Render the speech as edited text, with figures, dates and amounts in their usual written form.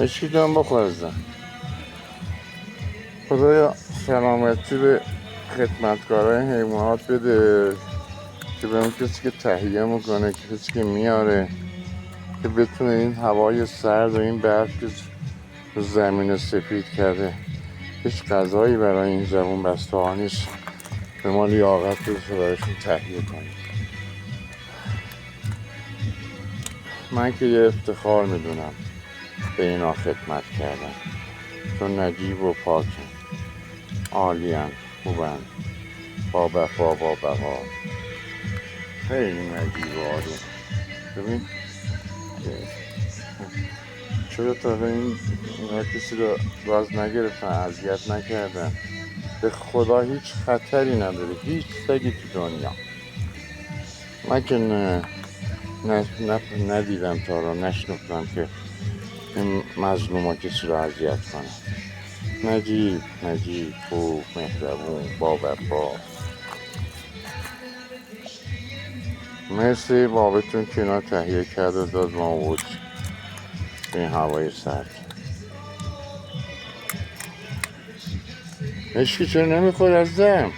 مشکی جان بخور ازم. خدایا سلامتی به خدمتکارای حیوانات بده که به اون کسی که تهیه میکنه، که کسی که میاره، که بتونه این هوای سرد و این برف که رو زمین سفید کرده، هیچ غذایی برای این زبون بسته ها نیست، به ما لیاقت بده برایشون تهیه کنیم. من که یه افتخار میدونم به اینا خدمت کردن، چون نجیب و پاکن، عالین، خوبن، با وفا با بقا، خیلی نجیب و آروم. ببین چرا تا اینا کسی رو باز نگرفتن، اذیت نکردن. به خدا هیچ خطری نداره هیچ سگی تو دنیا. من که ندیدم تا رو، نشنفتم که این مظلوم ها کسی رو اذیت کنن. نجیب خوب مهربون با وفا. مرسی بابتون که اینا تهیه کرد و داد ما بود به این هوای سرد. مشکی چرا نمیخوری عزیزم؟